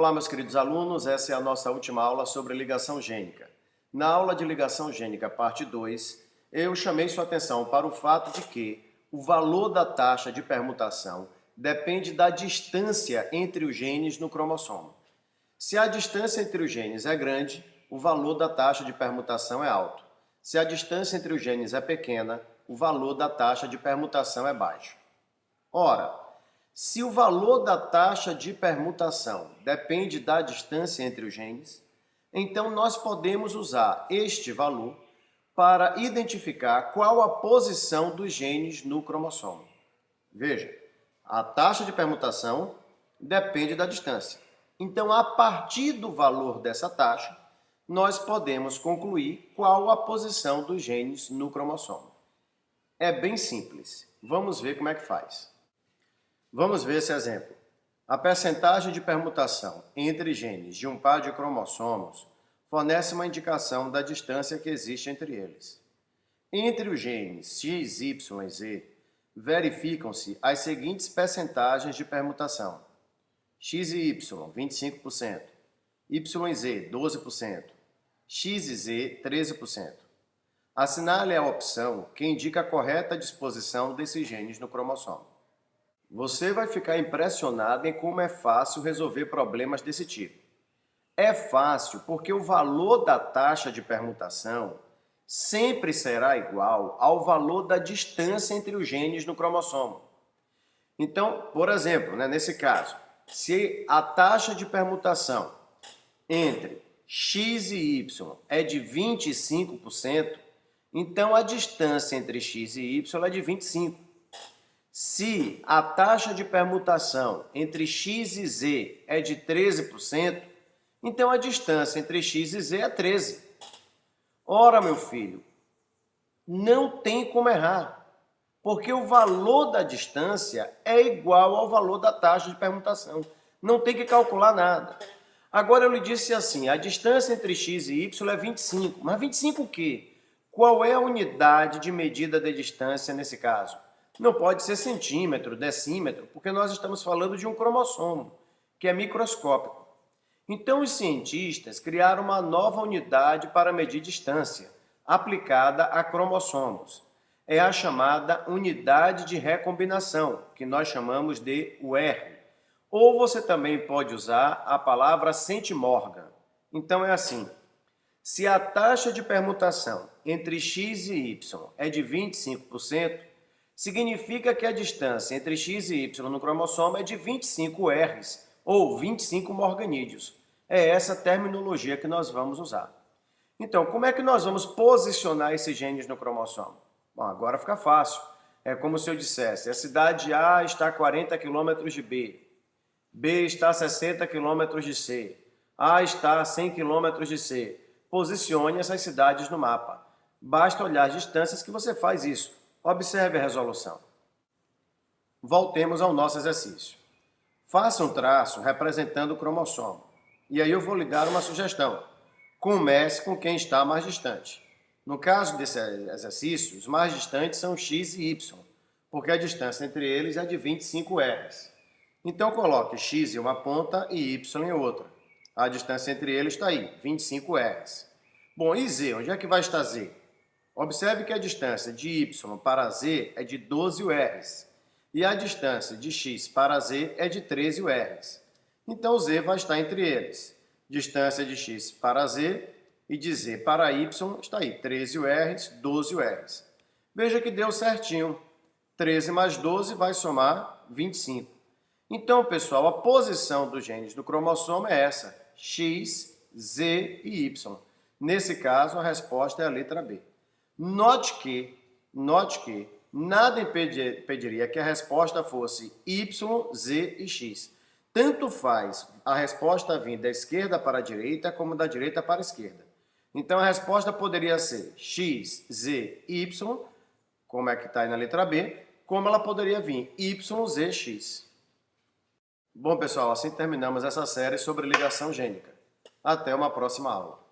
Olá, meus queridos alunos, essa é a nossa última aula sobre ligação gênica. Na aula de ligação gênica, parte 2, eu chamei sua atenção para o fato de que o valor da taxa de permutação depende da distância entre os genes no cromossomo. Se a distância entre os genes é grande, o valor da taxa de permutação é alto. Se a distância entre os genes é pequena, o valor da taxa de permutação é baixo. Ora, se o valor da taxa de permutação depende da distância entre os genes, então nós podemos usar este valor para identificar qual a posição dos genes no cromossomo. Veja, a taxa de permutação depende da distância. Então, a partir do valor dessa taxa, nós podemos concluir qual a posição dos genes no cromossomo. É bem simples. Vamos ver como é que faz. Vamos ver esse exemplo. A percentagem de permutação entre genes de um par de cromossomos fornece uma indicação da distância que existe entre eles. Entre os genes X, Y e Z, verificam-se as seguintes percentagens de permutação: X e Y, 25%, Y e Z, 12%, X e Z, 13%. Assinale a opção que indica a correta disposição desses genes no cromossomo. Você vai ficar impressionado em como é fácil resolver problemas desse tipo. É fácil porque o valor da taxa de permutação sempre será igual ao valor da distância entre os genes no cromossomo. Então, por exemplo, nesse caso, se a taxa de permutação entre X e Y é de 25%, então a distância entre X e Y é de 25%. Se a taxa de permutação entre X e Z é de 13%, então a distância entre X e Z é 13. Ora, meu filho, não tem como errar, porque o valor da distância é igual ao valor da taxa de permutação. Não tem que calcular nada. Agora eu lhe disse assim, a distância entre X e Y é 25. Mas 25 o quê? Qual é a unidade de medida de distância nesse caso? Não pode ser centímetro, decímetro, porque nós estamos falando de um cromossomo, que é microscópico. Então, os cientistas criaram uma nova unidade para medir distância, aplicada a cromossomos. É a chamada unidade de recombinação, que nós chamamos de UR. Ou você também pode usar a palavra centimorga. Então, é assim: se a taxa de permutação entre X e Y é de 25%, significa que a distância entre X e Y no cromossomo é de 25 Rs, ou 25 morganídeos. É essa terminologia que nós vamos usar. Então, como é que nós vamos posicionar esses genes no cromossomo? Bom, agora fica fácil. É como se eu dissesse, a cidade A está a 40 km de B, B está a 60 km de C, A está a 100 km de C. Posicione essas cidades no mapa. Basta olhar as distâncias que você faz isso. Observe a resolução. Voltemos ao nosso exercício. Faça um traço representando o cromossomo. E aí eu vou lhe dar uma sugestão. Comece com quem está mais distante. No caso desse exercício, os mais distantes são X e Y, porque a distância entre eles é de 25 Rs. Então coloque X em uma ponta e Y em outra. A distância entre eles está aí, 25 Rs. Bom, e Z? Onde é que vai estar Z? Observe que a distância de Y para Z é de 12 Rs e a distância de X para Z é de 13 Rs. Então, Z vai estar entre eles. Distância de X para Z e de Z para Y está aí, 13 Rs, 12 Rs. Veja que deu certinho. 13 mais 12 vai somar 25. Então, pessoal, a posição dos genes do cromossomo é essa, X, Z e Y. Nesse caso, a resposta é a letra B. Note que nada impediria que a resposta fosse Y, Z e X. Tanto faz a resposta vir da esquerda para a direita como da direita para a esquerda. Então a resposta poderia ser X, Z, Y, como é que está aí na letra B, como ela poderia vir Y, Z, X. Bom, pessoal, assim terminamos essa série sobre ligação gênica. Até uma próxima aula.